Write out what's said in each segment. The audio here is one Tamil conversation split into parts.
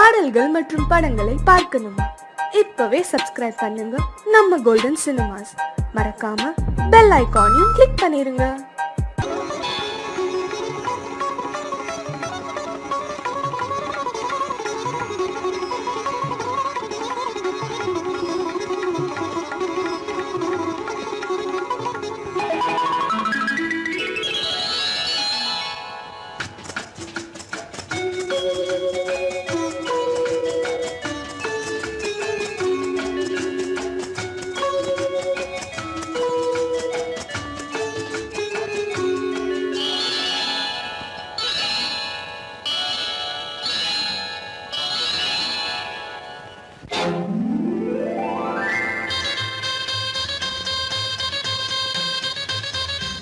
பாடல்கள் மற்றும் படங்களை பார்க்கணுமா? இப்பவே சப்ஸ்கிரைப் பண்ணுங்க நம்ம கோல்டன் சினிமாஸ். மறக்காம பெல் ஐகானையும் கிளிக் பண்ணிருங்க.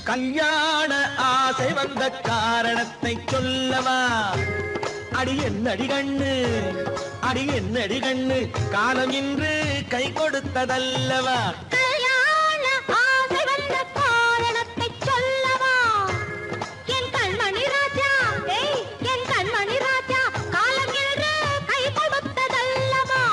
கல்யாண ஆசை வந்த காரணத்தை சொல்லவா? அடி என்னடி கண்ணு, அடி என்னடி கண்ணு, காலம் இன்று கை கொடுத்ததல்லவா? கல்யாண ஆசை வந்த காரணத்தை சொல்லவா? என் கண்மணி ராஜா, என் கண்மணி ராஜா, காலம் இன்று கை கொடுத்ததல்லவா?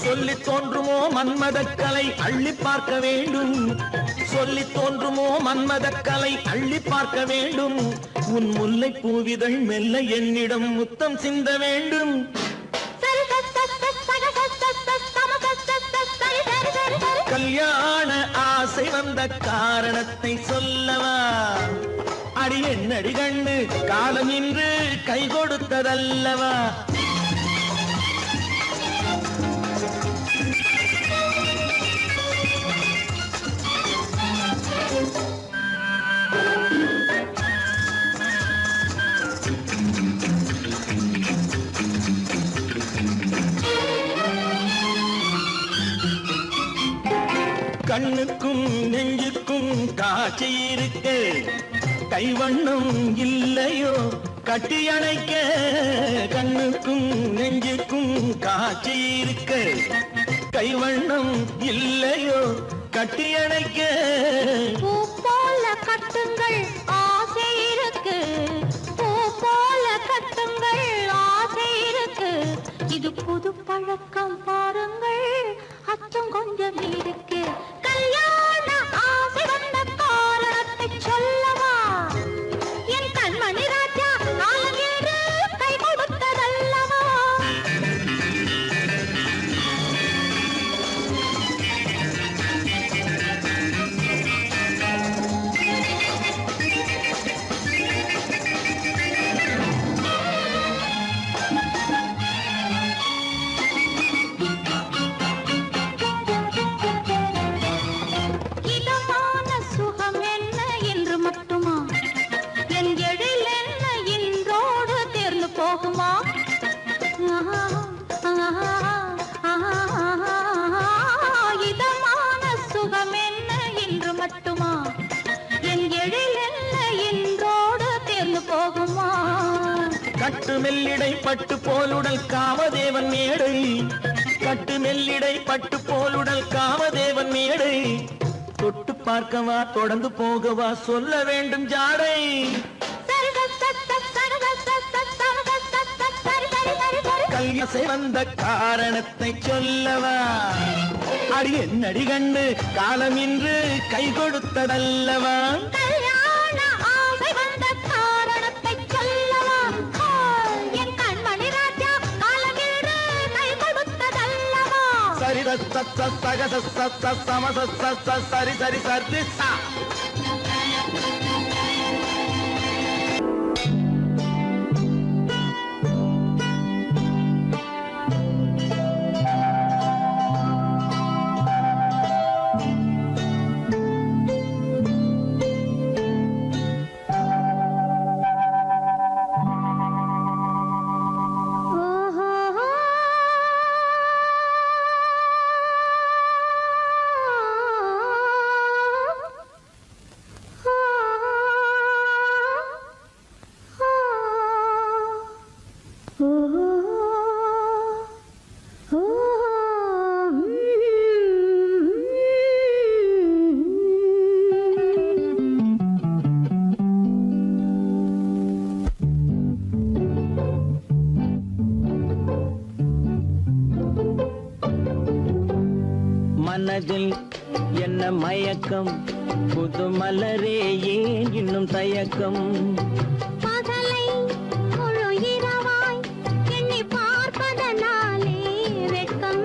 சொல்லி தோன்றுமோ மன்மதக்கலை அள்ளி பார்க்க வேண்டும், சொல்லி தோன்றுமோ மன்மதக்கலை அள்ளி பார்க்க வேண்டும். உன் முல்லை பூவிதழ் மெல்ல என்னிடம் முத்தம் சிந்த வேண்டும். கல்யாண ஆசை வந்த காரணத்தை சொல்லவா? அடி என்னடி கண்ணு, காலம் இன்று கை கொடுத்ததல்லவா? கண்ணுக்கும் நெஞ்சுக்கும் காட்சி இருக்கு, கைவண்ணம் இல்லையோ கட்டி அணைக்க? கண்ணுக்கும் நெஞ்சுக்கும் காட்சி இருக்கு, கைவண்ணம் இல்லையோ கட்டி அணைக்க? பூ போல கட்டுங்கள் ஆசை இருக்கு, பூ போல கட்டுங்கள் ஆசை இருக்கு. இது புது பழக்கம் பாருங்கள், அச்சம் கொஞ்சம் இருக்கு. கல்யாண ஆசை வந்த காரணத்தை சொல்லவா? என் கண்மணி ராஜா, காலம் இன்று கை கொடுத்ததல்லவா? இதமான சுகம் என்ன இன்று மட்டுமா? என் எழில் என்ன இன்றோடு தேர்ந்து போகுமா? கட்டு மெல்லிடை பட்டு போலுடல் காமதேவன் மேடை, கட்டு மெல்லிடை பட்டு போலுடல் காமதேவன் மேடை. தொட்டு பார்க்கவா தொடர்ந்து போகவா சொல்ல வேண்டும் ஜாடை? கல்யாண வந்த காரணத்தை சொல்லவா? அடி என்னடி கண்டு, காலம் இன்று கை கொடுத்ததல்லவா? கல்யாண ஆசை வந்த காரணத்தை சொல்லவா? என் கண்மணி ராஜா, காலம் இன்று கை கொடுத்ததல்லவா? சரி சக சம சரி சரி சரி சா. மனதில் என்ன மயக்கம் புது மலரே ஏன் இன்னும் தயக்கம் பகலை முழு இரவாய் எண்ணி பார்ப்பதனாலே வெட்கம்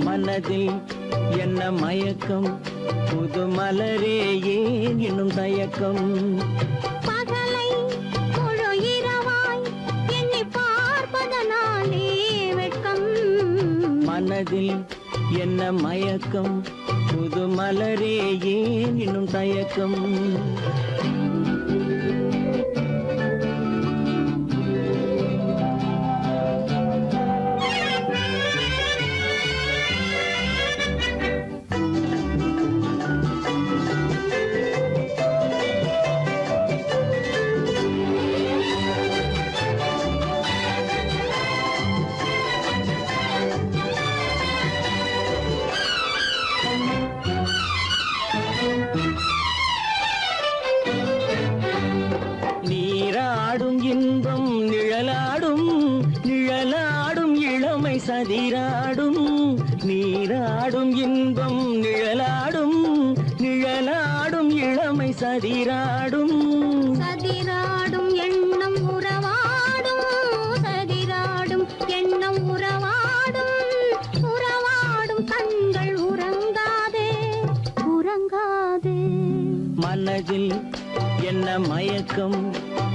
மனதில் என்ன மயக்கம் புது மலரே ஏன் இன்னும் தயக்கம் பகலை முழு இரவாய் எண்ணி பார்ப்பதனாலே வெட்கம் மனதில் என்ன மயக்கம் புது மலரே ஏன் இன்னும் தயக்கம் நீராடும் இன்பம் நிழலாடும் நிழலாடும் இளமை சதிராடும் நீராடும் இன்பம் நிழலாடும் நிழலாடும் இளமை சதிராடும் சதிராடும் எண்ணம் உறவாடும் சதிராடும் எண்ணம் உறவாடும் உறவாடும் கண்கள் உறங்காதே உறங்காதே மனதில் என்ன மயக்கம்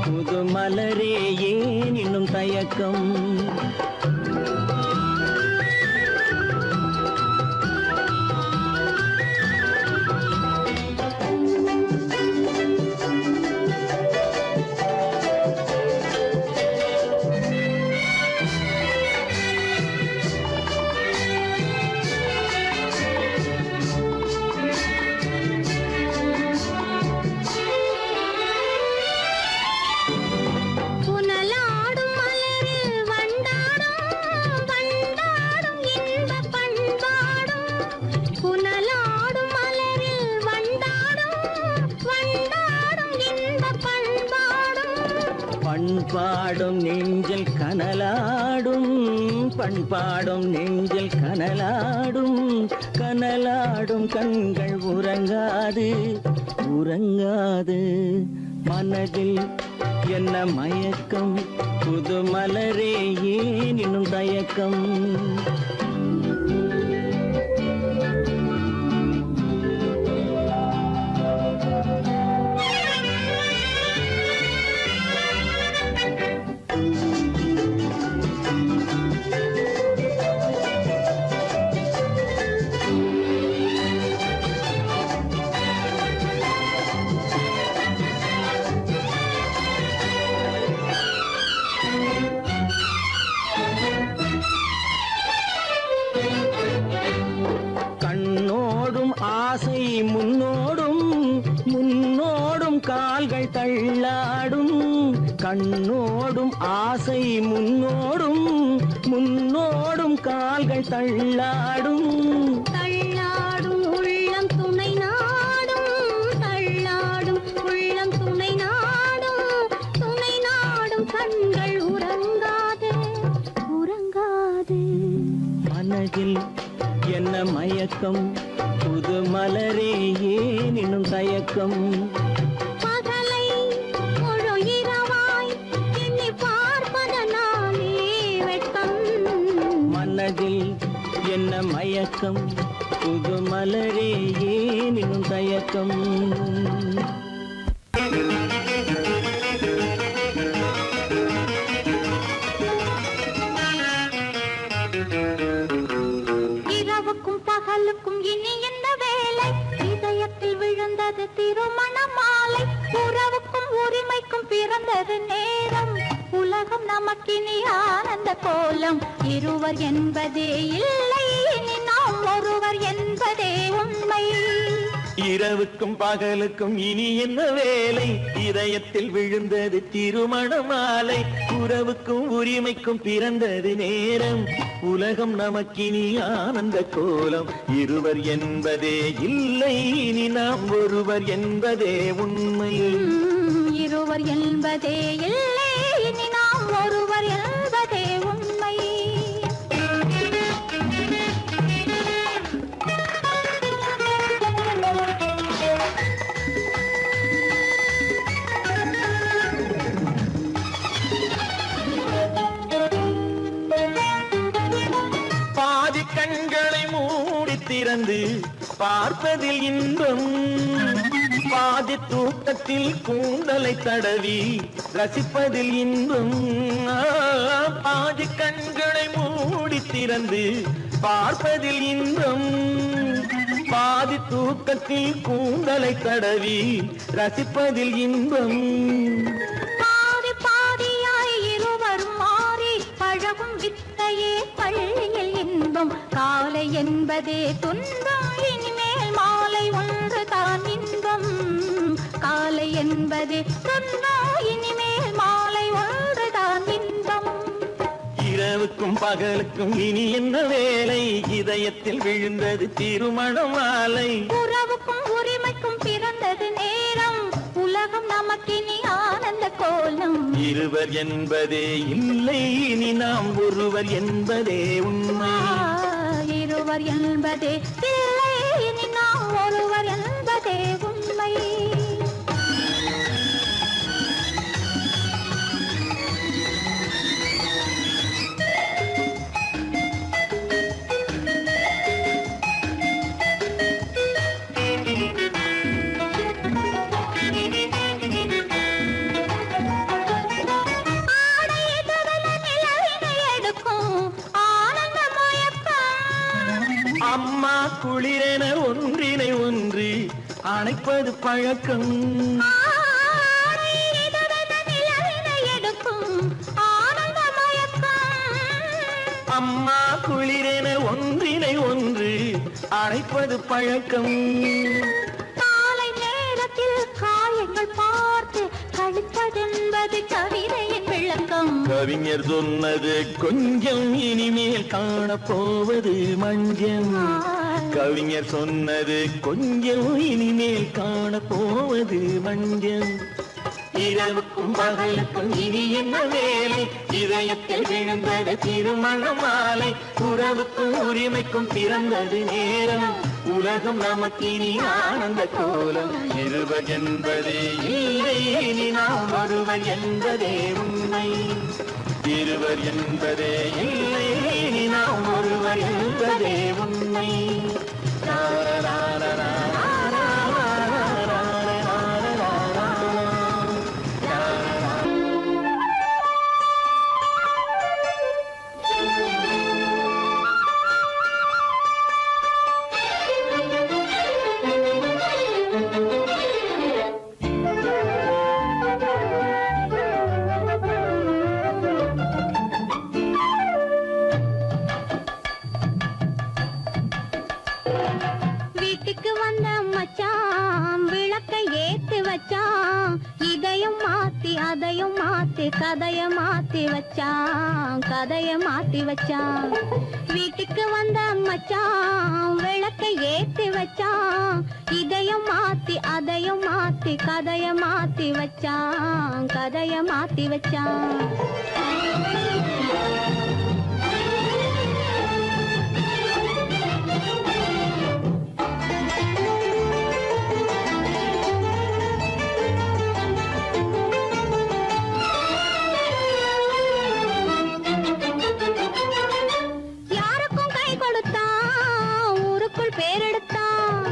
புது மலரே ஏன் இன்னும் தயக்கம் புனலாடும் மலரில் வண்டாடும் வண்டாடும் இன்பப் பண்பாடும் புனலாடும் மலரில் வண்டாடும் வண்டாடும் இன்பப் பண்பாடும் பண்பாடும் நெஞ்சில் கனலாடும் பண்பாடும் நெஞ்சில் கனலாடும் கனலாடும் கண்கள் உறங்காது உறங்காது மனதில் என்ன மயக்கம் புது மலரே ஏன் இன்னும் தயக்கம் கண்ணோடும் ஆசை முன்னோடும் முன்னோடும் கால்கள் தள்ளாடும் கண்ணோடும் ஆசை முன்னோடும் முன்னோடும் கால்கள் தள்ளாடும் தள்ளாடும் உள்ளம் துணை நாடும் தள்ளாடும் உள்ளம் துணை நாடும் கண்கள் உறங்காதே உறங்காதே மனதில் என்ன மயக்கம் புது மலரே ஏன் இன்னும் தயக்கம் பகலை முழு இரவாய் எண்ணி பார்ப்பதனாலே வெட்கம் மனதில் என்ன மயக்கம் புது மலரே ஏன் இன்னும் தயக்கம் இரவுக்கும் பகலுக்கும் இனி என்ன வேலை இதயத்தில் விழுந்தது திருமண மாலை உறவுக்கும் உரிமைக்கும் பிறந்தது நேரம் உலகம் நமக்கினி ஆனந்த கோலம் இருவர் என்பதே இல்லை இனி நாம் ஒருவர் என்பதே உண்மை இரவுக்கும் பகலுக்கும் இனி என்ன வேலை இதயத்தில் விழுந்தது திருமண மாலை உறவுக்கும் உரிமைக்கும் பிறந்தது நேரம் உலகம் நமக்கினி ஆனந்த கோலம் இருவர் என்பதே இல்லை இனி நாம் ஒருவர் என்பதே உண்மை இருவர் என்பதே இல்லை இனி நாம் ஒருவர் என்பதே உண்மை மூடி திறந்து பார்ப்பதில் இன்பம், பாதி தூக்கத்தில் கூந்தலை தடவி ரசிப்பதில் இன்பம். பாதி கண்களை மூடி திறந்து பார்ப்பதில் இன்பம், பாதி தூக்கத்தில் கூந்தலை தடவி ரசிப்பதில் இன்பம். பாதி பாதியாய் இருவரும் மாறி பழகும் வித்தையே பள்ளியில் இன்பம். காலை என்பதே துன்பம், இனிமேல் மாலை ஒன்று தான் இன்பம். காலை என்பதே துன்பம், இனிமேல் மாலை ஒன்று தான் இன்பம். இரவுக்கும் பகலுக்கும் இனி என்ன வேலை, இதயத்தில் விழுந்தது திருமண மாலை. உறவுக்கும் உரிமைக்கும் பிறந்தது நேரம், உலகம் நமக்கினி ஆனந்த கோலம். இருவர் என்பதே இல்லை, இனி நாம் ஒருவர் என்பதே உண்மை. இருவர் என்பதே இல்லை, இனி நாம் ஒருவர் என்பதே உண்மை. அம்மா குளிரென ஒன்றினை ஒன்று அணைப்பது பழக்கம். அம்மா குளிரென ஒன்றினை ஒன்று அணைப்பது பழக்கம். காலை நேரத்தில் காயங்கள் பார்த்து கழிப்பதென்பது கவிதையின் விளக்கம். கவிஞர் சொன்னது கொஞ்சம், இனிமேல் காணப்போவது மஞ்சள். கவிஞர் சொன்னது கொஞ்சம், இனிமேல் காணப்போவது மஞ்சள். இரவுக்கும் பகலுக்கும் இனி என்ன வேலை, இதயத்தில் விழுந்தது திருமண மாலை. உறவுக்கும் உரிமைக்கும் பிறந்தது நேரம், உலகம் நமக்கினி ஆனந்த கோலம். இருவர் என்பதே இல்லை, இனி நாம் ஒருவர் என்பதே உண்மை. இருவர் என்பதே இல்லை, இனி நாம் ஒருவர் என்பதே உண்மை. வீட்டுக்கு வந்த மச்சான் விளக்கை ஏத்தி வச்சான். இதையும் மாத்தி அதையும் மாத்தி கதைய மாத்தி வச்சான், கதைய மாத்தி வச்சான். வீட்டுக்கு வந்த மச்சான் விளக்கை ஏத்தி வச்சான். இதையும் மாத்தி அதையும் மாத்தி கதைய மாத்தி வச்சான், கதைய மாத்தி வச்சான். யாருக்கும் கை கொடுத்தான், ஊருக்குள் பேரெடுத்தான்.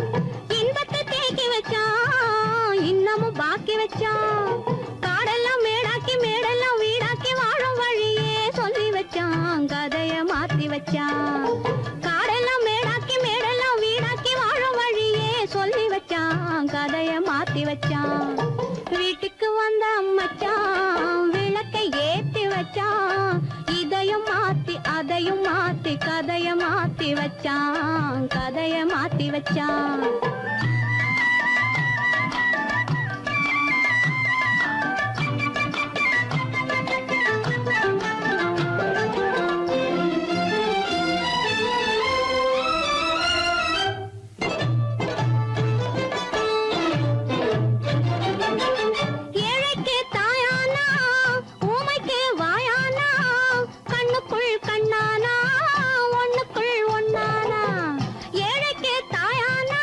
இன்பத்தை தேக்கி வச்சான், இன்னமும் பாக்கி வச்சான். காடெல்லாம் மேடாக்கி மேடெல்லாம் வீடாக்கி வாழும் வழியே சொல்லி வச்சான், கதைய மாத்தி வச்சான். காடெல்லாம் மேடாக்கி மேடெல்லாம் வீடாக்கி வாழும் வழியே சொல்லி வச்சான், கதைய மாத்தி வச்சான். வீட்டுக்கு வந்த மச்சான் விளக்கை ஏத்தி வச்சான். இதையும் மாத்தி அதையும் மாத்தி கதைய மாத்தி வச்சான், கதைய மாத்தி வச்சான். ஏழைக்கு தாயானா, ஊமைக்கு வாயானா, கண்ணுக்குள் கண்ணானா, ஒண்ணுக்குள் ஒண்ணானா. ஏழைக்கு தாயானா,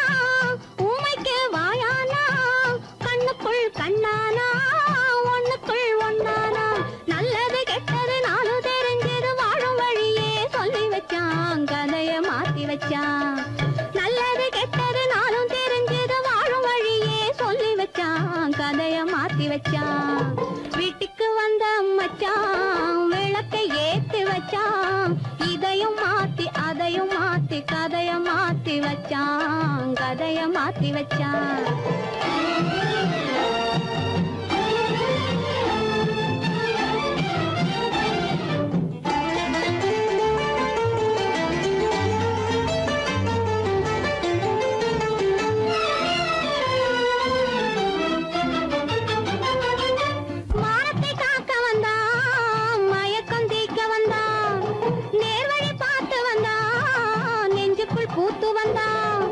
வச்சான். நல்லது கெட்டது நாளும் தெரிஞ்சது வாழும் வழியே சொல்லி வச்சான். கதைய மாத்தி வச்சான். வீட்டுக்கு வந்த மச்சான் விளக்கை ஏத்தி வச்சான். இதையும் மாத்தி அதையும் மாத்தி கதைய மாத்தி வச்சான். கதைய மாத்தி வச்சான். மானத்தை காக்க வந்தான், மயக்கம் தீர்க்க வந்தான், நேர்வழி பார்த்து வந்தான், நெஞ்சுக்குள் பூத்து வந்தான்.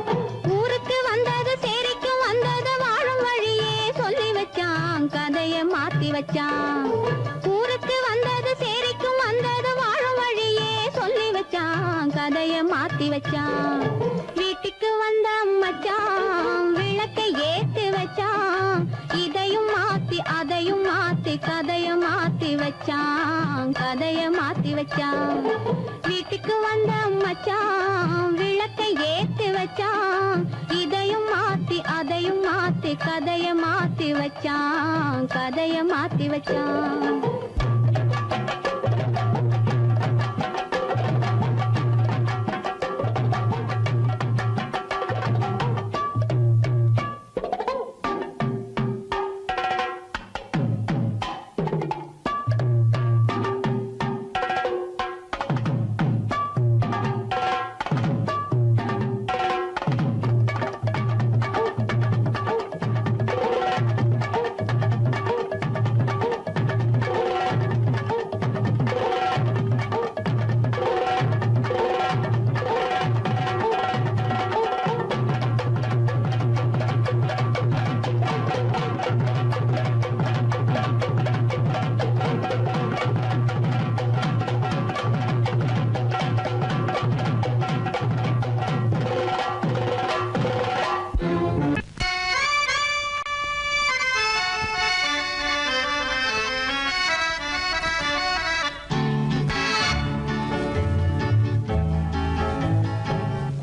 ஊருக்கு வந்தது சேரிக்கு வந்தது வாழும் வழியே சொல்லி வச்சான். கதைய மாத்தி வச்சான். ஊருக்கு வந்தது சேரிக்கும் வந்தது வாழும் வழியே சொல்லி வச்சான். கதைய மாத்தி வச்சான். வீட்டுக்கு வந்த மச்சான் விளக்கை ஏத்தி வச்சான். இதையும் மாத்தி அதையும் மாத்தி கதைய மாத்தி வச்சான். கதைய மாத்தி வச்சான். வீட்டுக்கு வந்த மச்சான் விளக்கை ஏத்தி வச்சான். இதையும் மாத்தி அதையும் மாத்தி கதைய மாத்தி வச்சான். கதைய மாத்தி வச்சான்.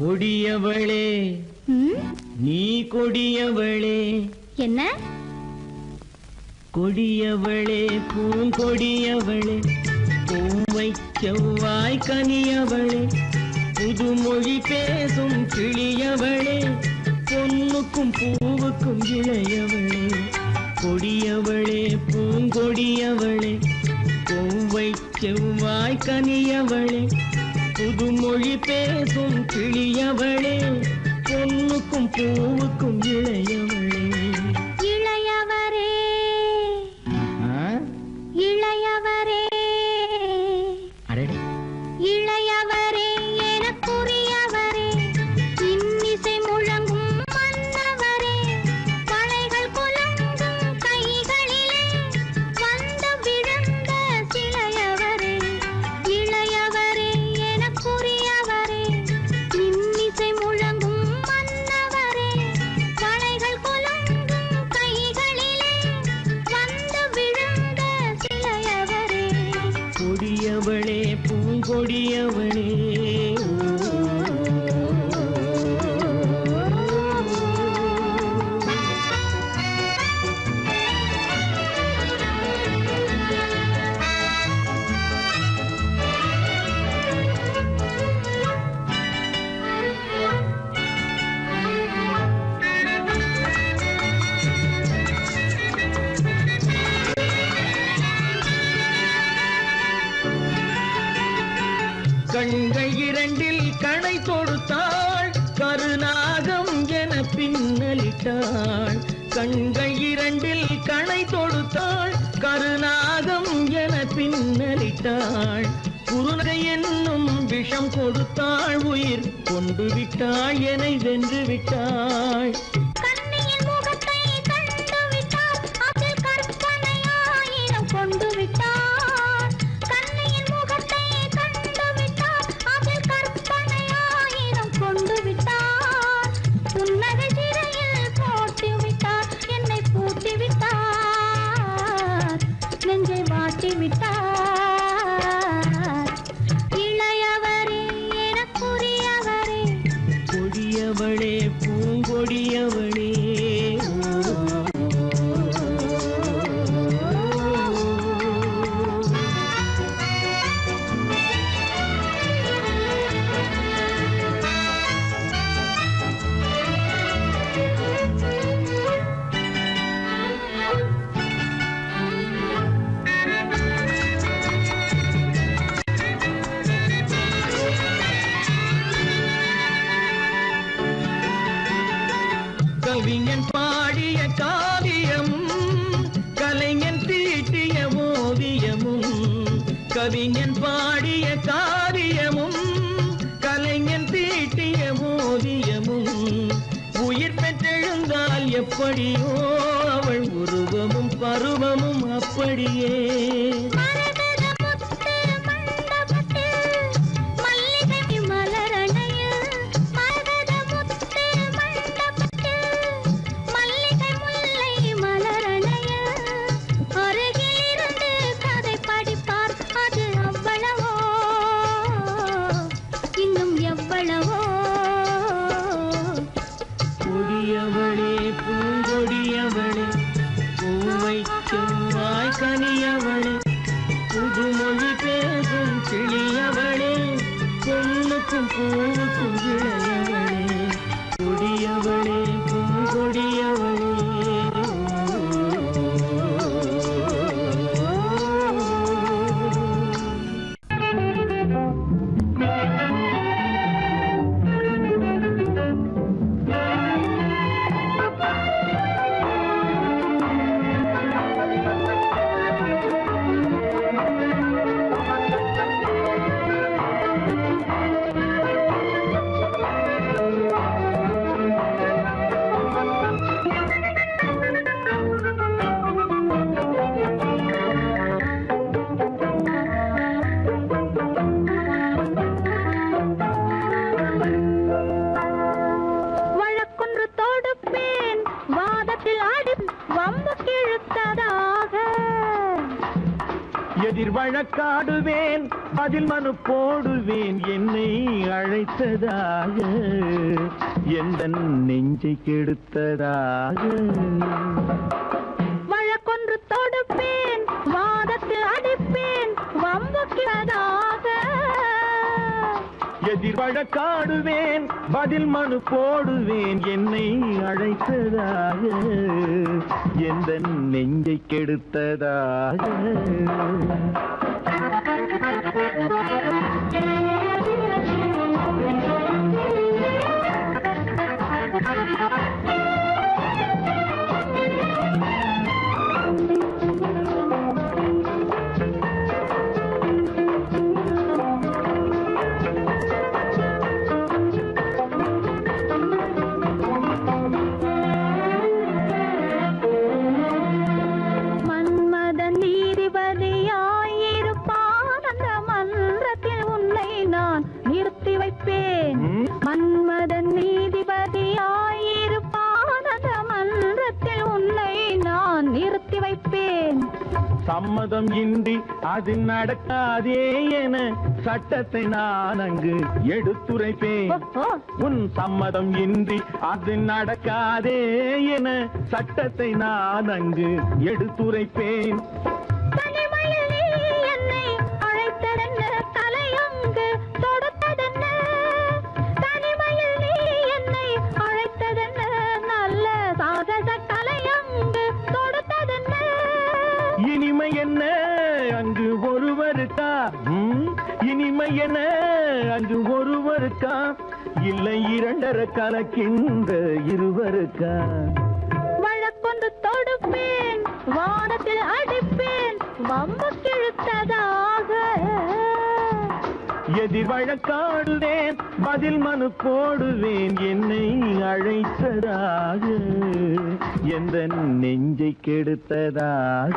கொடியவளே நீ கொடியவளே. என்ன கொடியவளே பூங்கொடியவளே, பூவை செவ்வாய் கனியவளே, புதுமொழி பேசும் கிளியவளே, பொன்னுக்கும் பூவுக்கும் இளையவளே. கொடியவளே பூங்கொடியவளே, பூவை செவ்வாய் கனியவளே, புதுமொழி பேசும் கிளியவளே, பொன்னுக்கும் பூவுக்கும் இளையவளே. இளையவரே இளையவரே அடடே இளையவரே எனக்குரியவரே, இன்னிசை முழங்கும் மன்னவரே, வளைகள் குலுங்கும் கைகளிலே வந்து விழுந்த சிலையவரே. இளையவரே எனக்குரியவரே, இன்னிசை முழங்கும் மன்னவரே, வளைகள் குலுங்கும் கைகளிலே வந்து விழுந்த சிலையவரே. கொடியவளே பூங்கொடியவளே. கண்கள் இரண்டில் கணை தொடுத்தாள், கருநாகம் என பின்னலிட்டாள். கண்கள் இரண்டில் கணை தொடுத்தாள், கருநாகம் என பின்னலிட்டாள். குருநகை என்னும் விஷம் கொடுத்தாள், உயிர் கொண்டு விட்டாள், என்னை வென்று விட்டாள். கண்ணியின் முகத்தை கண்டு விட்டார், அதில் கற்பனையாயிரம் கொண்டு விட்டார். கண்ணியின் முகத்தை கண்டு விட்டார், அதில் கற்பனையாயிரம் கொண்டு விட்டார். புன்னகை சிறையில் போட்டு விட்டார், என்னை பூட்டி விட்டார், நெஞ்சை வாட்டி விட்டார். இளையவரே எனக்குரியவரே, கொடியவளே பூங்கொடியவளே கவிஞன் பாடிய காவியமும் கலைஞன் தீட்டிய ஓவியமும் கவிஞன் பாடிய காவியமும் கலைஞன் தீட்டிய ஓவியமும் உயிர் பெற்றெழுந்தால் எப்படியோ அவள் உருவமும் பருவமும் அப்படியே கொடியவளே பூங்கொடியவளே பூவை செவ்வாய் கனியவளே புதுமொழி பேசும் கிளியவளே பொண்ணுக்கும் பூவுக்கும் இளையவளே கொடியவளே பூங்கொடியவளே எதிர் வழக்காடுவேன் அதில் மனு போடுவேன் என்னை அழைத்ததாக எந்த நெஞ்சை கெடுத்ததாக வழக்கொன்று தொடுப்பேன் வாதத்தில் அடிப்பேன் வம்புக்கிறதாக எதிர் வழக்காடுவேன் பதில் மனு போடுவேன் என்னை அழைத்ததாக எந்த நெஞ்சை கெடுத்ததாக மன்மதன் நீதிபதியாயிருப்பான் அந்த மன்றத்தில் உன்னை நான் நிறுத்தி வைப்பேன். சம்மதம் இன்றி அது நடக்காதே என சட்டத்தை நான் அங்கு எடுத்துரைப்பேன். உன் சம்மதம் இன்றி அது நடக்காதே என சட்டத்தை நான் அங்கு எடுத்துரைப்பேன். இனிமை என்ன அங்கு ஒருவருக்கா, இனிமை என்ன அங்கு ஒருவருக்கா, இல்லை இரண்டரை கலக்கின்ற இருவருக்கா. வழக்கொண்டு தொடுப்பேன், வானத்தில் அடிப்பேன், வம்பு கிழுத்ததாக. எதிர் வழக்காடுவேன், பதில் மனு போடுவேன், என்னை அழைத்ததாக எந்த நெஞ்சை கெடுத்ததாக.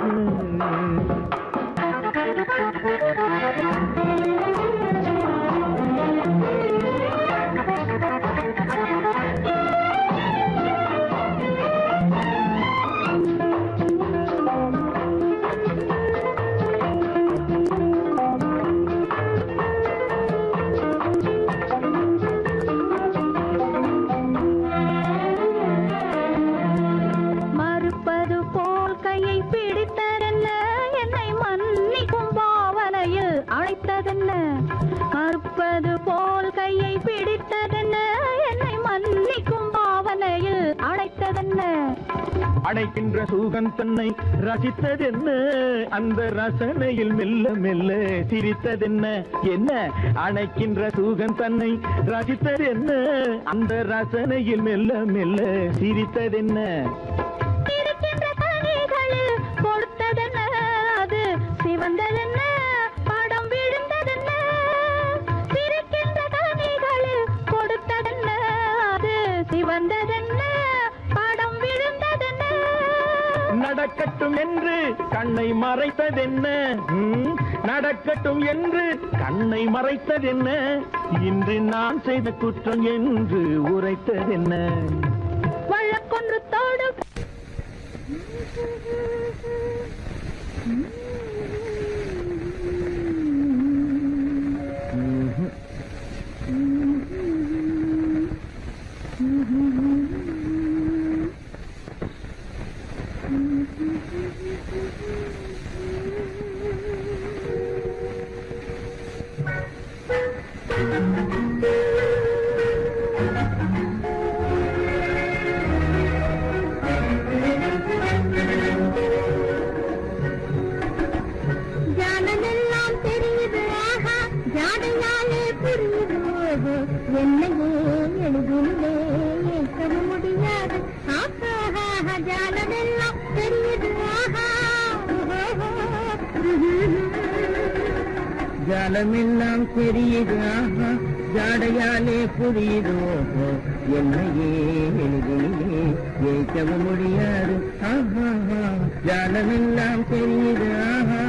அடைக்கின்ற சூகன் தன்னை ரசித்ததென்ன, அந்த ரசனையில் மெல்ல மெல்ல சிரித்ததென்ன. என்ன அணைக்கின்ற சூகன் தன்னை ரசித்ததென்ன, அந்த ரசனையில் மெல்ல மெல்ல சிரித்ததென்ன. இருக்கின்ற கனிகளில் கொடுத்ததென்ன, அது சிவந்ததென்ன, படம் விழுந்ததென்ன. இருக்கின்ற கனிகளில் கொடுத்ததென்ன, அது சிவந்ததென்ன, படம் விழுந்ததென்ன. நடக்கட்டும் என்று கண்ணை மறைத்ததென்ன, நடக்கட்டும் என்று கண்ணை மறைத்ததென்ன, இன்று நான் செய்த குற்றம் என்று உரைத்ததென்ன. வழக்கொன்று தோடு ஜானமெல்லாம் தெரியுது, ஆஹா ஜாடையாலே புரியுது, ஓஹோ என்னையே எழுதிலே ஏற்க முடியாது. ஆஹா ஜானமெல்லாம் தெரியுது, ஆஹா ஜாலமெல்லாம் தெரியுது, ஆஹா ஜாடையாலே புரியுது, ஓஹோ என்னையே எளிதிலே ஏற்கவும் முடியாது. ஆஹா ஜாலமெல்லாம் தெரியுது, ஆஹா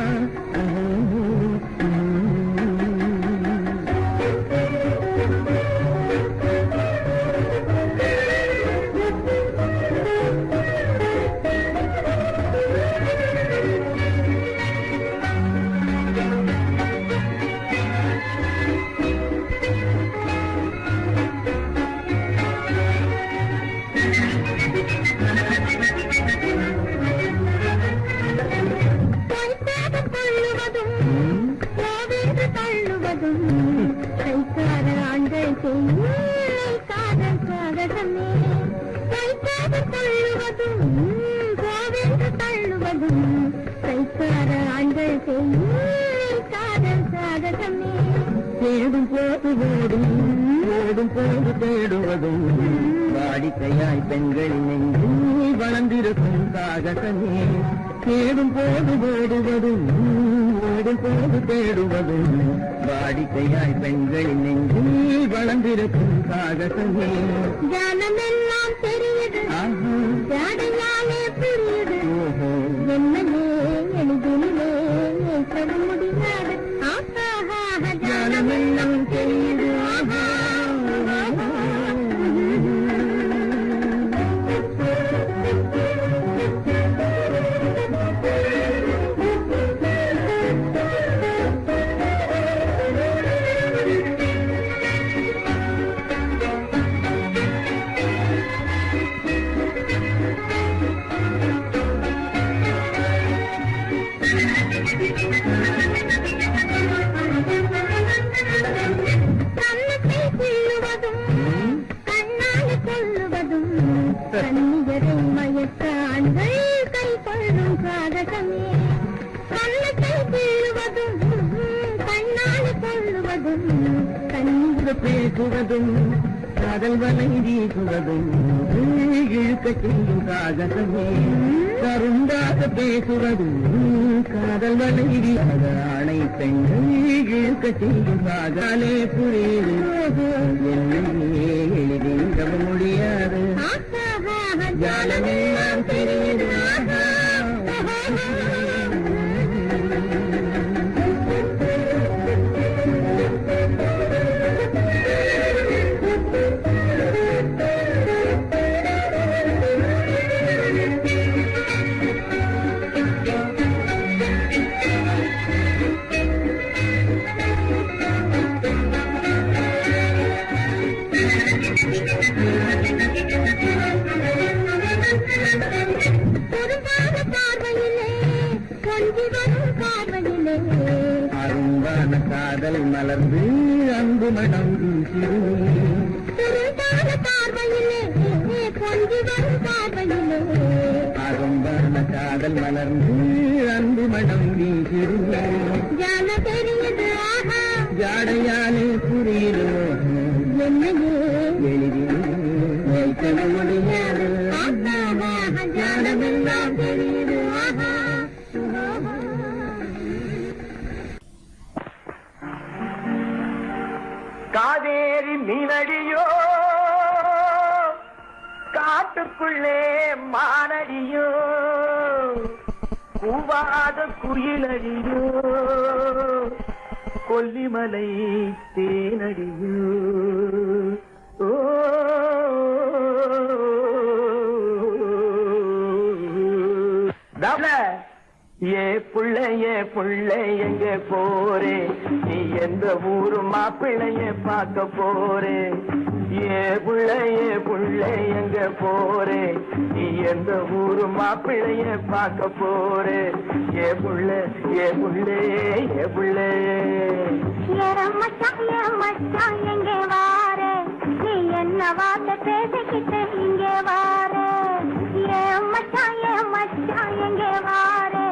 தேடும் போது ஓடும் ஓடும் போது தேடுவதும் வாடிக்கையாய் பெண்கள் நெஞ்சு வளர்ந்திருக்கும் சாகசமே. தேடும் போது ஓடுவதும் ஓடும் போது தேடுவதும் வாடிக்கையாய் பெண்கள் நெஞ்சு வளர்ந்திருக்கும் சாகசமே. ஜானமெல்லாம் தெரியுது, ஜாடையாலே புரியுது, ஓஹோ என்னையே எளிதிலே ஏற்க முடியாது. ஜானமெல்லாம் தெரியுது, ஆஹா கண்ணியரை மயக்க ஆண்கள் கை கொள்ளும் சாகசமே. கண்ணத்தை கீழுவதும் கண்ணால் கொள்ளுவதும் கண்ணீர் பேசுவதும் காதல் வலை வீசுவதும் இழுக்க செய்யும் சாகசமே. கருந்தாக பேசுவதும் காதல் வலை வீசாத ஆணை பெண்கள் இழுக்க செய்யும் சாகாலே புரியுது, என்னையே எளிதில் முடியாது. ஜாலமெல்லாம் தெரியுது, அரும்பான காதல் மலர்ந்து அன்பு மனம் காதல் மலர்ந்து அன்பு மனம் வீசிடுமே ஜான தெரியுது ஆஹா ஜாடையாலே புரியுமோ என்னையே எளிதில் வைக்க முடியாது ஜானமெல்லாம் தெரியுது ஆஹா காவேரி மீனடியோ காட்டுக்குள்ளே மானடியோ கூவாத குயிலடியோ கொல்லிமலை தேனடியோ ஓ ஏ புள்ள எங்க போரே நீ எந்த ஊரு மாப்பிள்ளைய பார்க்க போரே ஏ புள்ள எங்க போரே நீ எந்த ஊரு மாப்பிள்ளைய பார்க்க போரே ஏ புள்ள மச்சான் எங்கே வாரே நீ என்ன வார்த்தை பேசிக்கிட்டு இங்கே வாரே மச்சான் எங்கே வாரே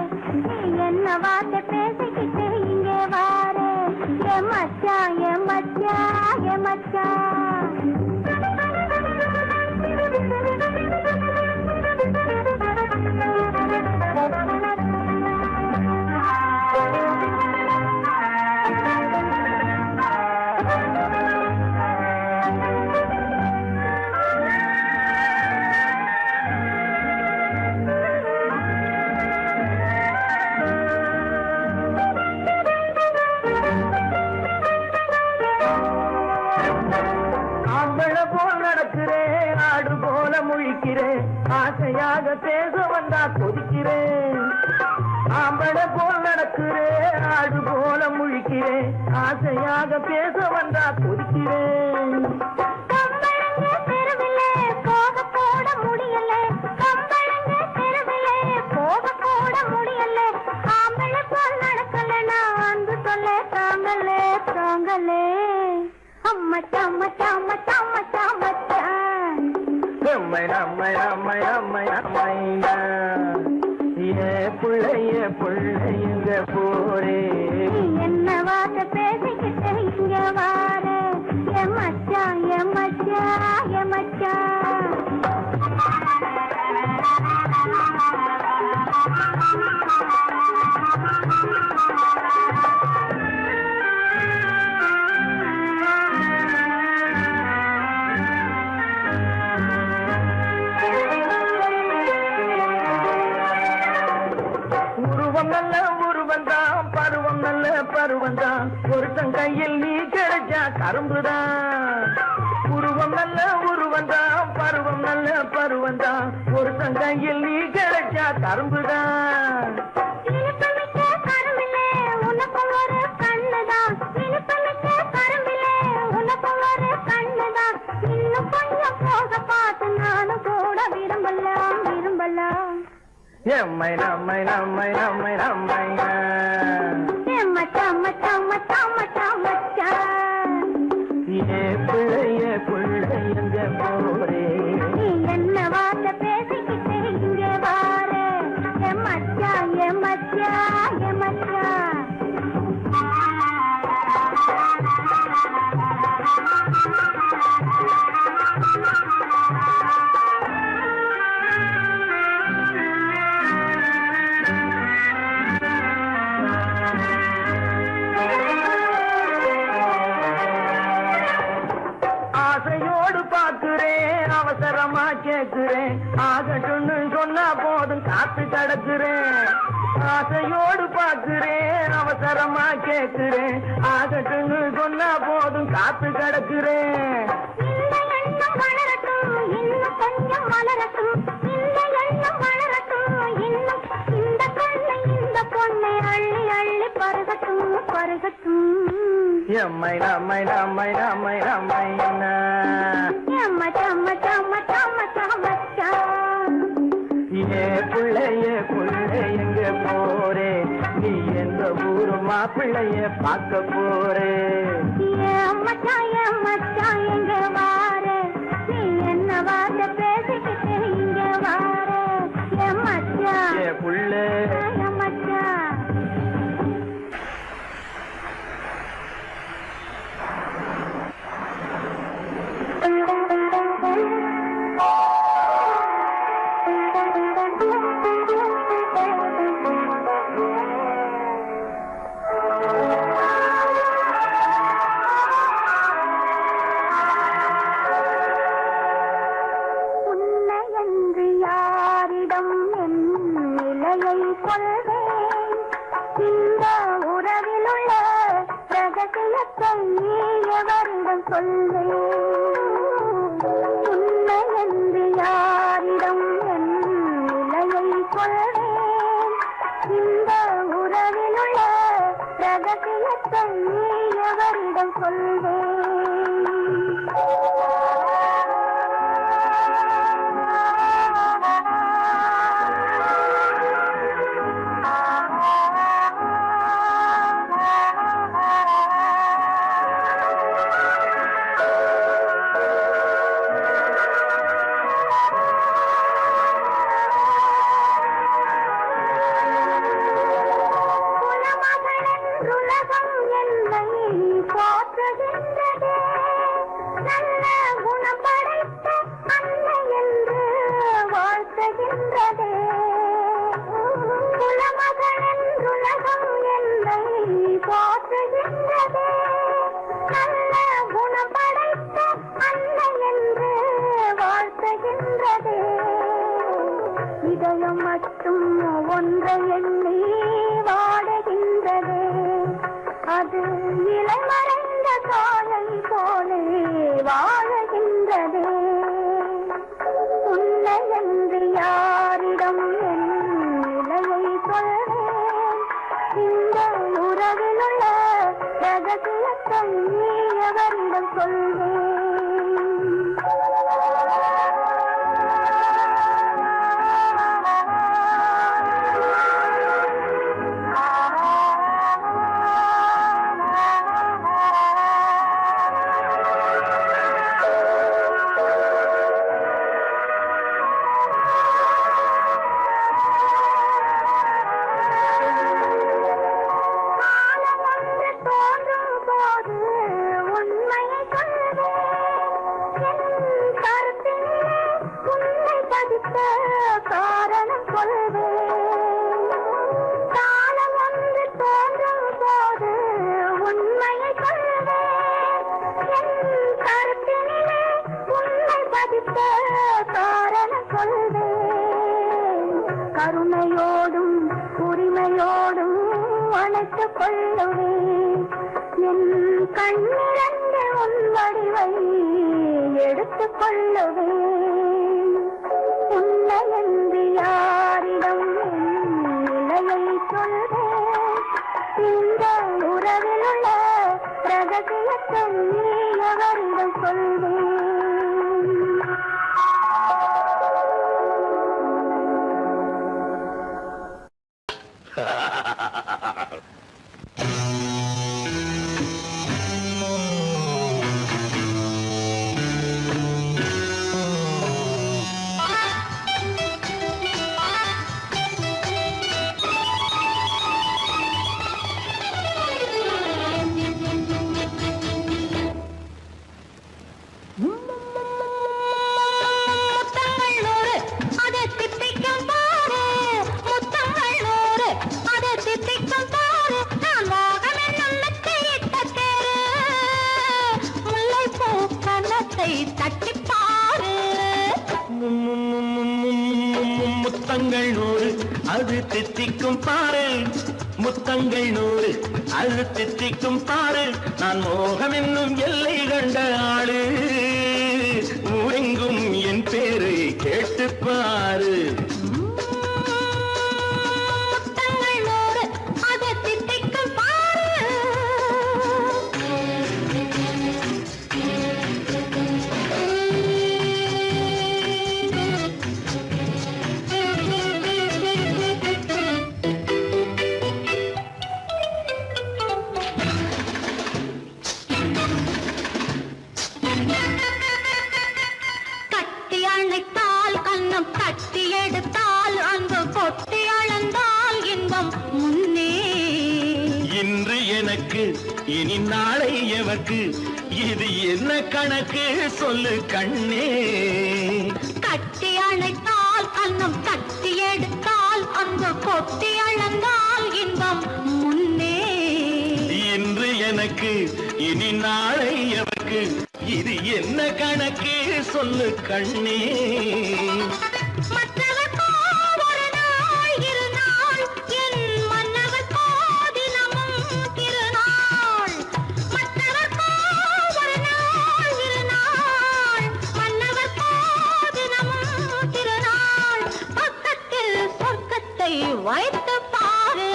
நீ என்ன வார்த்தை பேசிக்கிட்டு இங்கே வாரே மச்சான் ஆசையாக பேச வந்தா கொதிக்கிறேன் ஆம்பளை போல் நடக்கிறேன் ஆடு போல முழிக்கிறேன் ஆசையாக பேச வந்தா கொதிக்கிறேன் போக போட முடியல ஆம்பளை போல் நடக்கல நான் அன்பு சொல்ல தாங்களே அம்மச்சான் புள்ளைய போரே என்ன வார்த்தை பேசிக்கிட்டு இங்க வாரே மச்சான் பருவந்தான் ஒருத்தன் கையில் நீ கிடைச்சா கரும்புதான் உருவம் நல்ல உருவந்தான் பருவம் நல்ல பருவந்தான் ஒருத்தன் கையில் நீ கிடைச்சா கரும்புதான் நம்மை புள்ளைய போரே என்ன வார்த்தை பேசிக்கிட்டு இங்கே வாரே மச்சான் அவசரமா கேட்கிறேன் ஆகட்டும்னு சொன்னா போதும் காத்து கிடக்குறேன் ஆசையோடு பார்க்கிறேன் அவசரமா கேட்கிறேன் ஆகட்டும்னு சொன்னா போதும் காத்து கிடக்குறேன் புள்ளைய போரே நீ எந்த ஊரு மாப்பிள்ளைய பார்க்க போரே மச்சான் எங்க வாரே நீ என்ன வார்த்தை பேசிக்கிட்டு இங்க வாரே மச்சான் புள்ள சொல்வேன் உண்மை என்று யாரிடம் என் நிலையை சொல்வேன் இந்த உறவில் உள்ள ரகசியத்தை எவரிடம் சொல்வேன் இதயம் மட்டும் ஒன்றை எண்ணி வாடுகின்றதே அது இளமறைந்த காலை போலே வாழுகின்றதே உன்னை என்று யாரிடம் என் நிலையை சொல்வேன் இந்த உறவில் உள்ள ரகசியத்தை எவரிடம் சொல்வேன் காரணம் சொல்வேன் காலம் ஒன்று தோன்றும் போது உண்மையை சொல்வேன் என் கருத்தினிலே உண்மை பதித்த காரணம் சொல்வேன் கருணையோடும் உரிமையோடும் அணைத்துக் கொள்ளுவேன் என் கண்ணிரண்டு உன் வடிவை எடுத்துக் கொள்ளுவேன் உன்னை என்று யாரிடம் நிலையை சொல்வேன் இந்த உறவில் உள்ள ரகசியத்தை எவரிடம் சொல்வேன் முத்தங்கள் நூறு அது தித்திக்கும் பாரு முத்தங்கள் நூறு அது தித்திக்கும் பாரு நான் மோகம் என்னும் எல்லை கண்ட ஆளு ஊரெங்கும் என் பேரை கேட்டுப்பாரு கட்டி எடுத்தால் அங்கு கொட்டி அளந்தால் இன்பம் முன்னே இன்று எனக்கு இனி நாளை எவர்க்கு இது என்ன கணக்கு சொல்லு கண்ணே கட்டி அணைத்தால் கண்ணம் கட்டி எடுத்தால் அங்கு கொட்டி அளந்தால் இன்பம் முன்னே இன்று எனக்கு இனி நாளை எவர்க்கு இது என்ன கணக்கு சொல்லு கண்ணே மற்றவர்க்கோ ஒரு நாள் இரு நாள் என் மன்னவர்க்கோ தினமும் திருநாள் மற்றவர்க்கோ ஒரு நாள் வைத்து பாரு.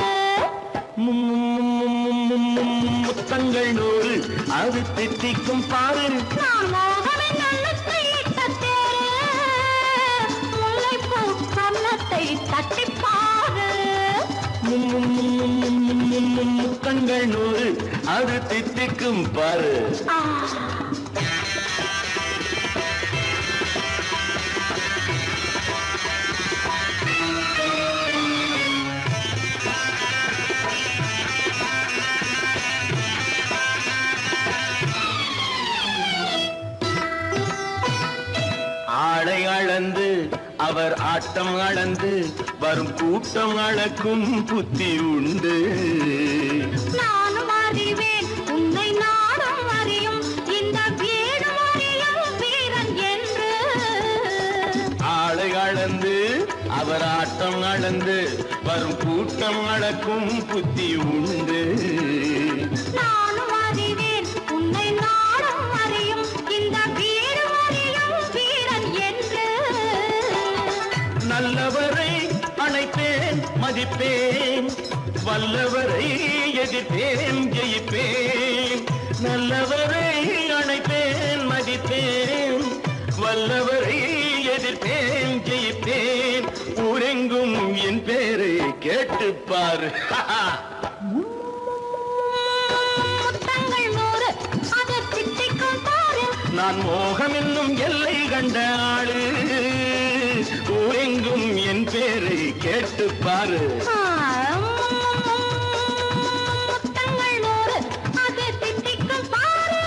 முத்தங்கள் நூறு அது தித்திக்கும் பாரு. நான் மோகனின் எண்ணத்தை இட்ட தேரு, முல்லைப்பூ கன்னத்தை தட்டிப் பாரு. முத்தங்கள் நூறு அது தித்திக்கும் பாரு. ஆளை அளந்து அவர் ஆட்டம் அளந்து வரும் கூட்டம் அளக்கும் புத்தி உண்டு. நானும் அறிவேன் உன்னை நாடும் அறியும் இந்த வீடும் அறியும் வீரன் என்று. ஆளை அளந்து அவர் ஆட்டம் அளந்து வரும் கூட்டம் அளக்கும் புத்தி உண்டு. நானும் அறிவேன் உன்னை நாடும் அறியும் இந்த வீடும் அறியும் வீரன் என்று. நல்லவரை அணைப்பேன் மதிப்பேன், வல்லவரை எதிர்ப்பேன் ஜெயிப்பேன். நல்லவரை அணைப்பேன் மதிப்பேன், வல்லவரை எதிர்ப்பேன் ஜெயிப்பேன். ஊரெங்கும் என் பேரை கேட்டுப்பார். முத்தங்கள் நூறு அது தித்திக்கும் பாரு. நான் மோகம் என்னும் எல்லை கண்ட ஆளு, ஊரெங்கும் என் பேரை கேட்டுப்பாரு. முத்தங்கள் நூறு அது தித்திக்கும் பாரு.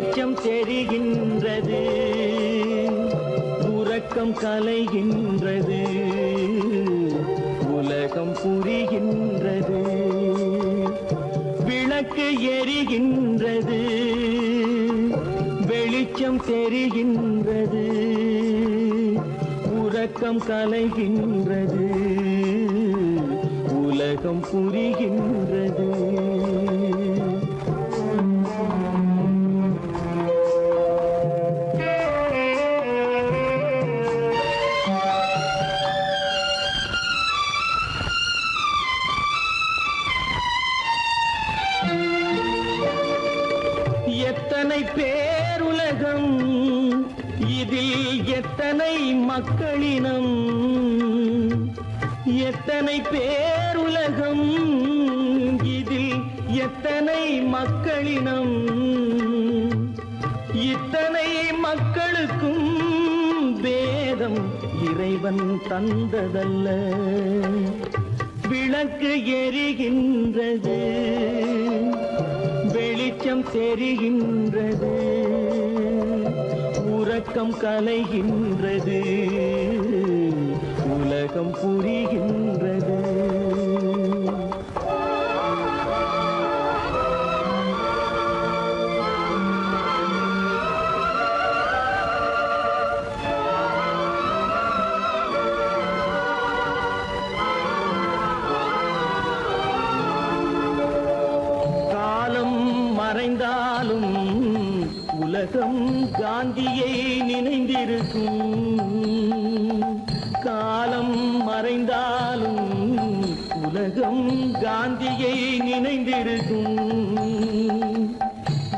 வெளிச்சம் தெரிகின்றது, உறக்கம் கலைகின்றது, உலகம் புரிகின்றது. விளக்கு எரிகின்றது, வெளிச்சம் தெரிகின்றது, உறக்கம் கலைகின்றது, உலகம் புரிகின்றது. எத்தனை பேருலகம், இதில் எத்தனை மக்களினம். எத்தனை பேருலகம், இதில் எத்தனை மக்களினம். இத்தனை மக்களுக்கும் வேதம் இறைவன் தந்ததல்ல. விளக்கு எரிகின்றது, வெளிச்சம் தெரிகின்றது, உறக்கம் கலைகின்றது, உலகம் புரிகின்றது. மறைந்தாலும் உலகம் காந்தியை நினைந்திருக்கும். காலம் மறைந்தாலும் உலகம் காந்தியை நினைந்திருக்கும்.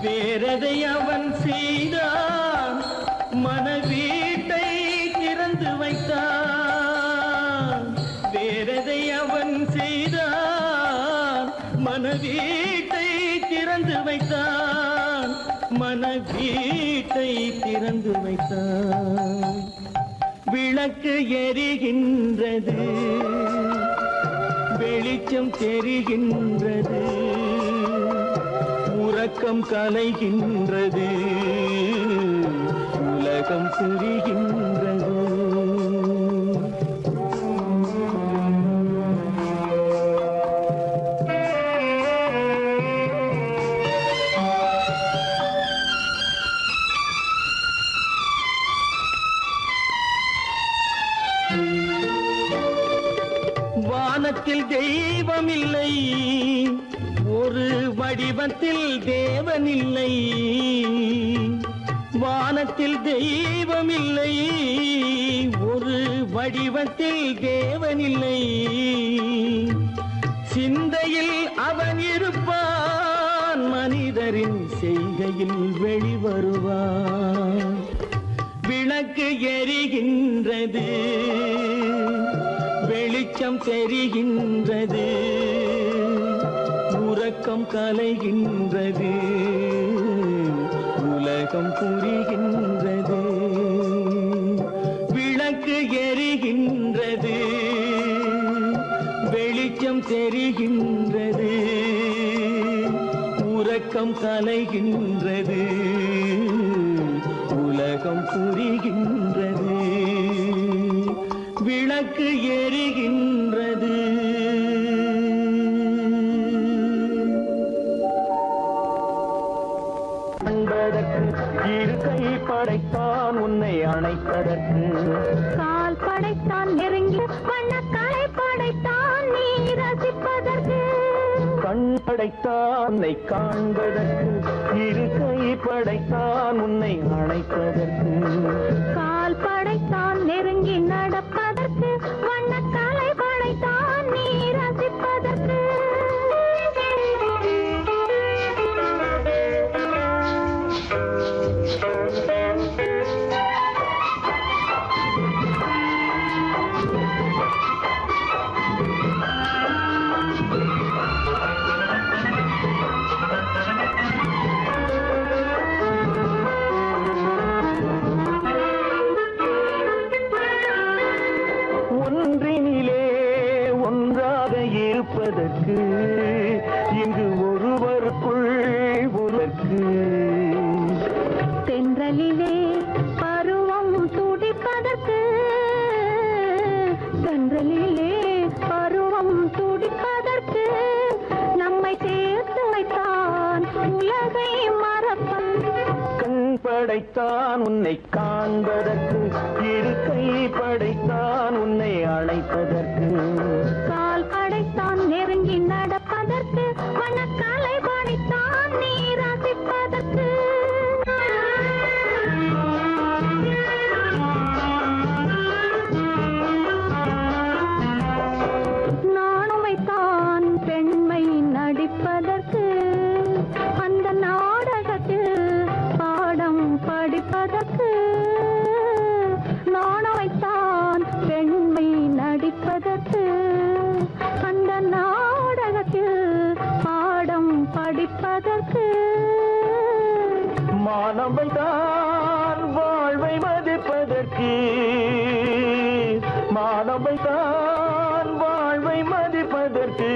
வேறதை அவன் செய்தான், மனவீட்டை திறந்து வைத்தான். வேறதை அவன் செய்தான், மனவீட்டை திறந்து வைத்தான், மனவீட்டை திறந்து வைத்தான். விளக்கு எரிகின்றது, வெளிச்சம் தெரிகின்றது, உறக்கம் கலைகின்றது, உலகம் புரிகின்றது. வானத்தில் தெய்வமில்லை, ஒரு வடிவத்தில் தேவனில்லை. வானத்தில் தெய்வமில்லை, ஒரு வடிவத்தில் தேவனில்லை. சிந்தையில் அவன் இருப்பான், மனிதரின் செய்கையில் வெளிவருவான். விளக்கு எரிகின்றது, வெளிச்சம் தெரிகின்றது, உறக்கம் கலைகின்றது, உலகம் புரிகின்றது. விளக்கு எரிகின்றது, வெளிச்சம் தெரிகின்றது, உறக்கம் கலைகின்றது, உலகம் புரிகின்றது. விளக்கு எரிகின்றது. அன்பதற்கு இரு கை படைத்தான் உன்னை அணைப்பதற்கு. கால் படைத்தான் நெருங்கி வண்ணக்காலை படைத்தான் நீ ரசிப்பதற்கு. கண் படைத்தான் உன்னை காண்பதற்கு, இரு கை படைத்தான் உன்னை அணைப்பதற்கு. கால் படைத்தான் நெருங்கி நடப்பதற்கு, வண்ணக்காலை படைத்தான் நீ ரசிப்பதற்கு. ஒன்றினிலே ஒன்றாக இருப்பதற்கு, இங்கு ஒருவருக்குள் ஒருவருக்கு. தென்றலிலே பருவம் துடிப்பதற்கு, தென்றலிலே பருவம் துடிப்பதற்கு. நம்மை சேர்த்து வைத்தான் உலகை மறப்பன். கண் படைத்தான் உன்னை காண்பதற்கு, இரு கை படைத்தான் உன்னை அழைப்பதற்கு. கால் படைத்தான் நெருங்கி நடப்பதற்கு, வண்ணக்காலை படைத்தான் நீ ரசிப்பதற்கு. நானுமைத்தான் பெண்மை நடிப்பதற்கு, அந்த நாடகத்தில் பாடம் படிப்பதற்கு. நானுமைத்தான் பெண்மை நடிப்பதற்கு, அந்த நாடகத்தில் பாடம் படிப்பதற்கு. மானவைதான் வாழ்வை மதிப்பதற்கு, மானவைதான் வாழ்வை மதிப்பதற்கு.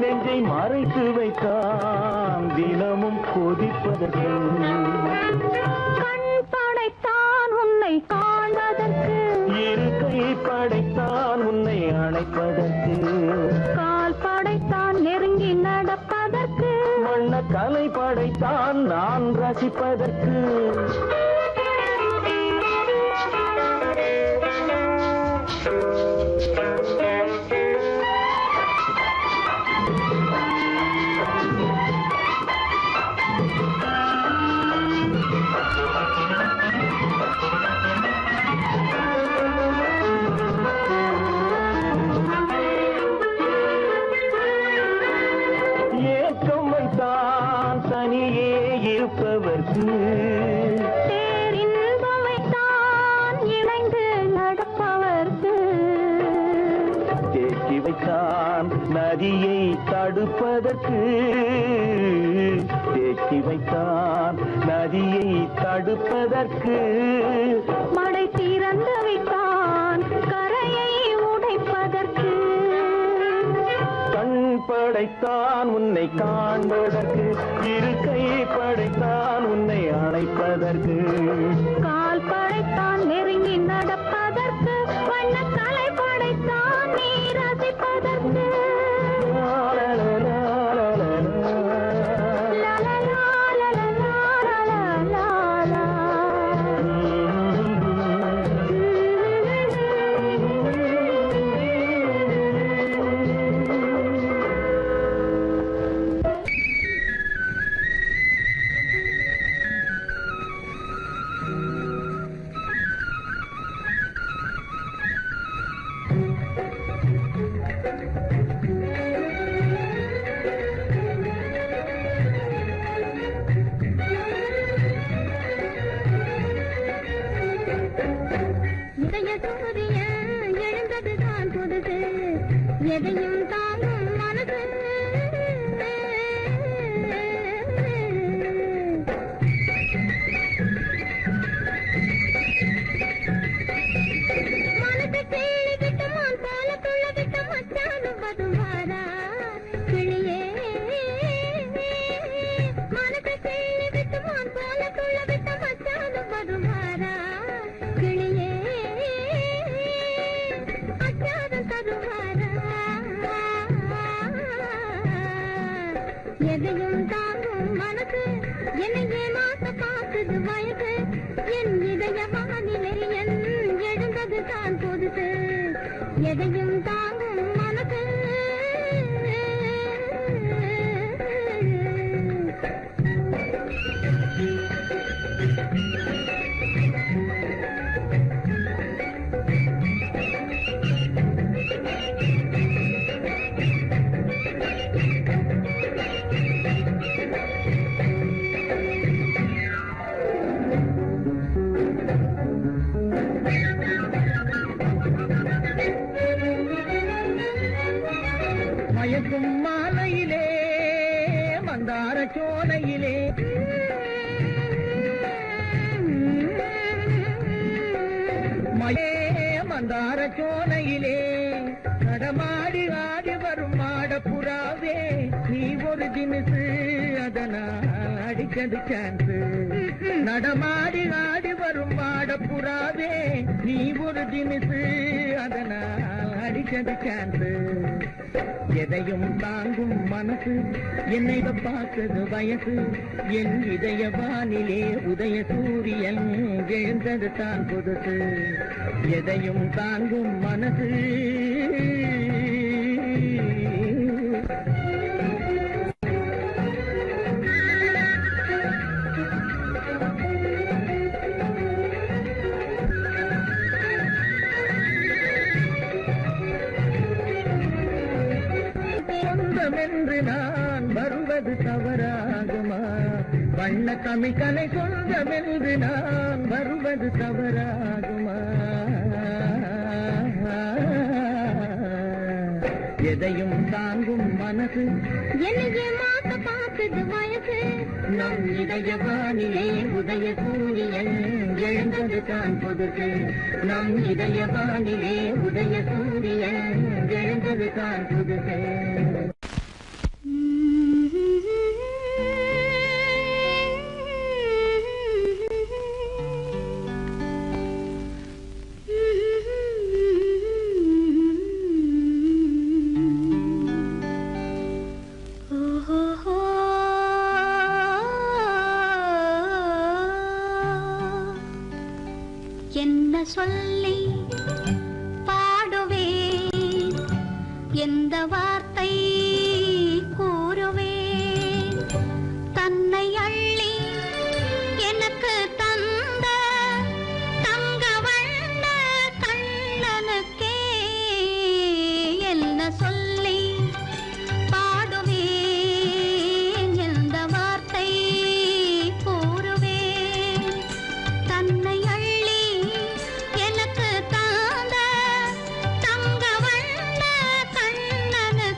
நெஞ்சை மறைத்து வைத்தான் தினமும் கொதிப்பதற்கு. கண் படைத்தான் உன்னை காண்பதற்கு, இரு கை படைத்தான் உன்னை அணைப்பதற்கு. கால் படைத்தான் நெருங்கி நடப்பதற்கு. வண்ண கலை படைத்தான் நான் ரசிப்பதற்கு. ஏக்கம் வைத்தான் தனியே இருப்பவர்க்கு, பேரின்பம் வைத்தான் இணைந்து நடப்பவர்க்கு. தேக்கி வைத்தான் நதியை தடுப்பதற்கு, தேக்கி வைத்தான் நதியை தடுப்பதற்கு. மடை திறந்து வைத்தான் கரையை உடைப்பதற்கு. கண் படைத்தான் உன்னை காண்பதற்கு, இரு கை படைத்தான் உன்னை அணைப்பதற்கு. கால் படைத்தான் நெருங்கி நடப்பதற்கு, வண்ணக்கலை படைத்தான் நீ ரசிப்பதற்கு. எதையும் தாங்கும் மனசு மனசை கிள்ளி விட்டு மான் போல துள்ள விட்டு மச்சானும் வருவாரா கிளியே மனசை கிள்ளி விட்டு மான் போல துள்ள விட்டு மச்சானும் வருவாரா கிளியே அச்சாரம் தருவாரா எதையும் தாங்கும் மனசு என்னையே மாத்த பார்க்குது வயசு என் இதயமானிலே என் எழுந்தது தான் புதுசு எதையும் தாங்கும் மனசு மயக்கும் மாலையிலே மந்தார சோலையிலே மயே மந்தார சோலையிலே நடமாடி ஆடி வரும் மாடப்புறாவே நீ ஒரு தினசு அதனால் அடிச்சது சான்ஸ் நடமாடி ஆடி வரும் மாடப்புறாவே நீ ஒரு தினசு அதனால் அடிச்சது சான்ஸ் எதையும் தாங்கும் மனசு என்னை பார்த்தது வயசு என் இதய வானிலே உதய சூரியன் எழுந்தது தான் புதுசு எதையும் தாங்கும் மனசு சொந்தமென்று நான் வருவது தவறாகுமா வண்ண தமிழ் கலை சொந்தமென்று நான் வருவது தவறாகுமா எதையும் தாங்கும் மனசு என்னையே மாத்த பார்க்குது வயசு நம் இதய வானிலே உதய சூரியன் எழுந்தது தான் புதுசு நம் இதய வானிலே உதய சூரியன் எழுந்தது தான் புதுசு என்ன சொல்லி பாடுவேன் எந்த வார்த்தை கூறுவேன் தன்னை அள்ளி எனக்கு தந்த தங்க வண்ண கண்ணனுக்கே என்ன சொல்லி பாடுவேன் எந்த வார்த்தை கூறுவேன் தன்னை அள்ளி எனக்கு தாந்த தங்க வண்ண கண்ணனுக்கே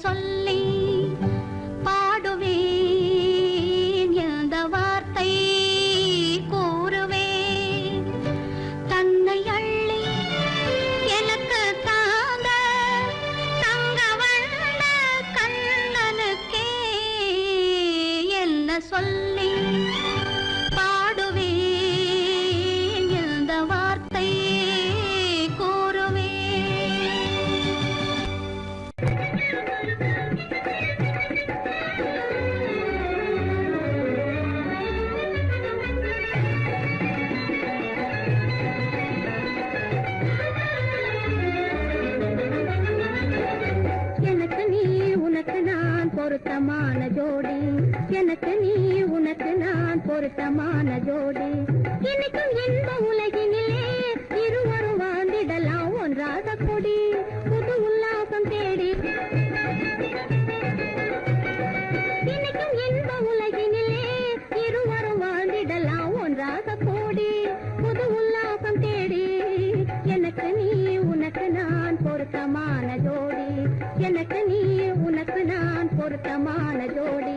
சொல்லி பாடுவேன் எந்த வார்த்தை கூறுவேன் தன்னை அள்ளி எனக்கு தாங்க தங்க வண்ண கண்ணனுக்கே என்ன சொல்லி பாடுவேன் எந்த வார்த்தை கூறுவேன் எனக்கு நீ உனக்கு நான் பொருத்தமான ஜோடி எனக்கு நீ உனக்கு நான் பொருத்தமான ஜோடி இன்னைக்கும் இந்த உலகினிலே இருவரும் வாழ்ந்திடலாம் ஒன்றாக கொடி புது உல்லாசம் தேடி இன்னைக்கும் இந்த உலகினிலே இருவரும் வாழ்ந்திடலாம் ஒன்றாக கூடி புது உல்லாசம் தேடி எனக்கு நீ உனக்கு நான் பொருத்தமான ஜோடி எனக்கு நீ உனக்கு நான் பொருத்தமான ஜோடி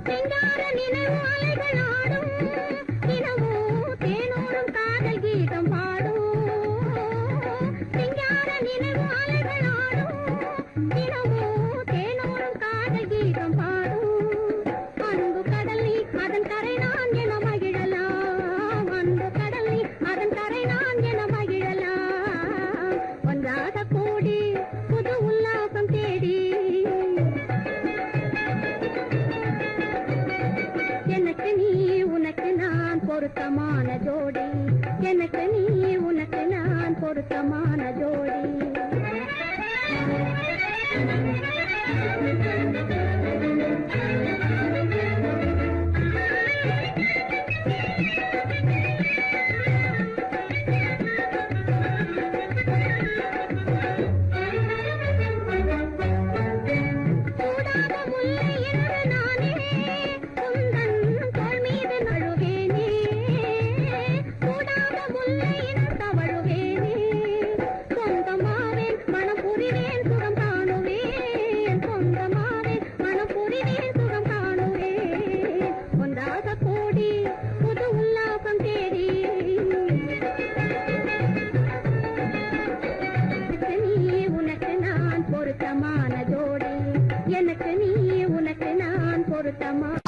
சிங்கார நினைவு அலைகள் ஆடும் தினமும் தேனோடும் காதல் கீதம் பாடும் சிங்கார நினைவு அலைகள் ஆடும் தினமும் தேனோடும் காதல் கீதம் பாடும் அன்பு கடல் நீ அதன் கரை நான் என மகிழலாம் அன்பு கடல் நீ அதன் கரை நான் என மகிழலாம் ஒன்றாக கூடி புது உல்லாசம் தேடி எனக்கு நீ உனக்கு நான் பொருத்தமான ஜோடி எனக்கு நீ உனக்கு நான் பொருத்தமான ஜோடி கூடாத முல்லை என்று நானே உந்தன் தோள் மீது நழுவேனே கூடாத முல்லை என்று தவழுவேனே சொந்தமாவேன் மனம் புரிவேன் சுகம் காணுவேன் சொந்தமாவேன் மனம் புரிவேன் சுகம் காணுவேன் ஒன்றாக கூடி புது உல்லாசம் தேடி நீ உனக்கு நான் பொருத்தமான ஜோடி எனக்கு நீ உனக்கு நான் பொருத்தமான